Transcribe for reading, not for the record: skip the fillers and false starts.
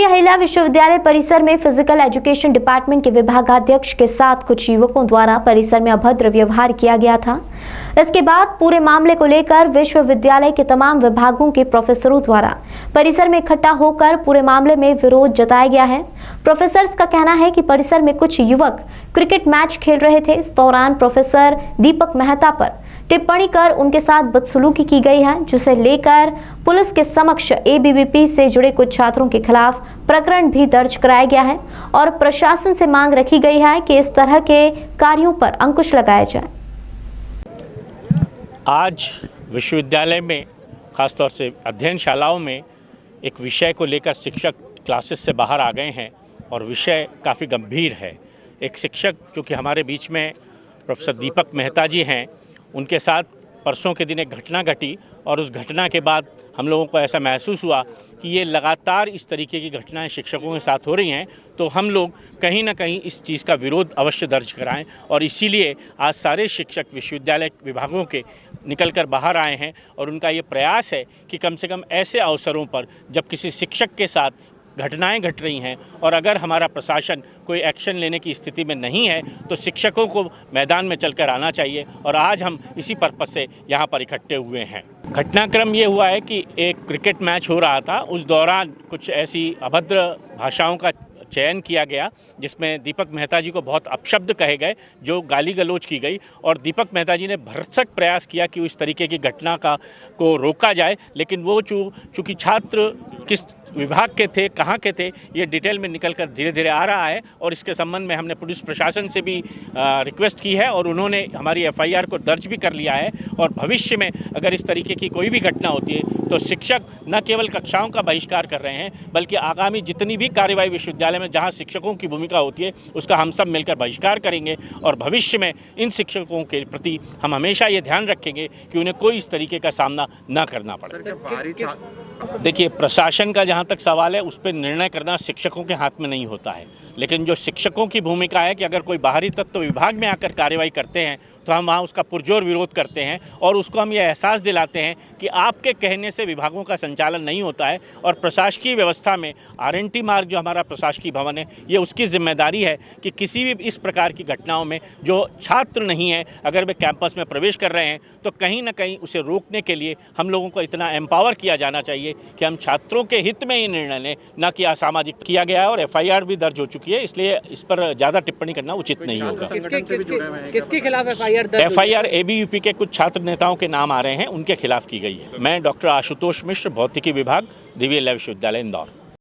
अहिल्या विश्वविद्यालय परिसर में फिजिकल एजुकेशन डिपार्टमेंट के विभागाध्यक्ष के साथ कुछ युवकों द्वारा परिसर में अभद्र व्यवहार किया गया था। इसके बाद पूरे मामले को लेकर विश्वविद्यालय के तमाम विभागों के प्रोफेसरों द्वारा परिसर में इकट्ठा होकर पूरे मामले में विरोध जताया गया है। प्रोफेसर्स का कहना है कि परिसर में कुछ युवक क्रिकेट मैच खेल रहे थे। इस दौरान प्रोफेसर दीपक मेहता पर टिप्पणी कर उनके साथ बदसलूकी की गई है, जिसे लेकर पुलिस के समक्ष एबीवीपी से जुड़े कुछ छात्रों के खिलाफ प्रकरण भी दर्ज कराया गया है और प्रशासन से मांग रखी गई है कि इस तरह के कार्यों पर अंकुश लगाया जाए। आज विश्वविद्यालय में खासतौर से अध्ययनशालाओं में एक विषय को लेकर शिक्षक क्लासेस से बाहर आ गए हैं और विषय काफ़ी गंभीर है। एक शिक्षक जो कि हमारे बीच में प्रोफेसर दीपक मेहता जी हैं, उनके साथ परसों के दिन एक घटना घटी और उस घटना के बाद हम लोगों को ऐसा महसूस हुआ कि ये लगातार इस तरीके की घटनाएं शिक्षकों के साथ हो रही हैं, तो हम लोग कहीं ना कहीं इस चीज़ का विरोध अवश्य दर्ज कराएं और इसीलिए आज सारे शिक्षक विश्वविद्यालय विभागों के निकल कर बाहर आए हैं और उनका ये प्रयास है कि कम से कम ऐसे अवसरों पर जब किसी शिक्षक के साथ घटनाएं घट रही हैं और अगर हमारा प्रशासन कोई एक्शन लेने की स्थिति में नहीं है तो शिक्षकों को मैदान में चलकर आना चाहिए और आज हम इसी पर्पस से यहाँ पर इकट्ठे हुए हैं। घटनाक्रम ये हुआ है कि एक क्रिकेट मैच हो रहा था, उस दौरान कुछ ऐसी अभद्र भाषाओं का चयन किया गया जिसमें दीपक मेहता जी को बहुत अपशब्द कहे गए, जो गाली गलौज की गई और दीपक मेहता जी ने भरसक प्रयास किया कि इस तरीके की घटना को रोका जाए, लेकिन वो चूँकि छात्र किस विभाग के थे, कहाँ के थे, ये डिटेल में निकल कर धीरे धीरे आ रहा है और इसके संबंध में हमने पुलिस प्रशासन से भी रिक्वेस्ट की है और उन्होंने हमारी एफआईआर को दर्ज भी कर लिया है और भविष्य में अगर इस तरीके की कोई भी घटना होती है तो शिक्षक न केवल कक्षाओं का बहिष्कार कर रहे हैं बल्कि आगामी जितनी भी कार्यवाही विश्वविद्यालय में जहाँ शिक्षकों की भूमिका होती है उसका हम सब मिलकर बहिष्कार करेंगे और भविष्य में इन शिक्षकों के प्रति हम हमेशा ये ध्यान रखेंगे कि उन्हें कोई इस तरीके का सामना न करना पड़े। देखिए, प्रशासन का जहाँ तक सवाल है उस पर निर्णय करना शिक्षकों के हाथ में नहीं होता है, लेकिन जो शिक्षकों की भूमिका है कि अगर कोई बाहरी तत्व विभाग में आकर कार्रवाई करते हैं तो हम वहाँ उसका पुरजोर विरोध करते हैं और उसको हम ये एहसास दिलाते हैं कि आपके कहने से विभागों का संचालन नहीं होता है और प्रशासकीय व्यवस्था में आरएनटी मार्ग जो हमारा प्रशासकीय भवन है, ये उसकी जिम्मेदारी है कि किसी भी इस प्रकार की घटनाओं में जो छात्र नहीं है अगर वे कैंपस में प्रवेश कर रहे हैं तो कहीं ना कहीं उसे रोकने के लिए हम लोगों को इतना एम्पावर किया जाना चाहिए कि हम छात्रों के हित में ही निर्णय लें, न कि असामाजिक किया गया है और एफआईआर भी दर्ज हो चुकी है, इसलिए इस पर ज़्यादा टिप्पणी करना उचित नहीं होगा। किसके खिलाफ एफआईआर एबीवीपी के कुछ छात्र नेताओं के नाम आ रहे हैं, उनके खिलाफ की गई है। मैं डॉक्टर आशुतोष मिश्र, भौतिकी विभाग, दिव्य विश्वविद्यालय इंदौर।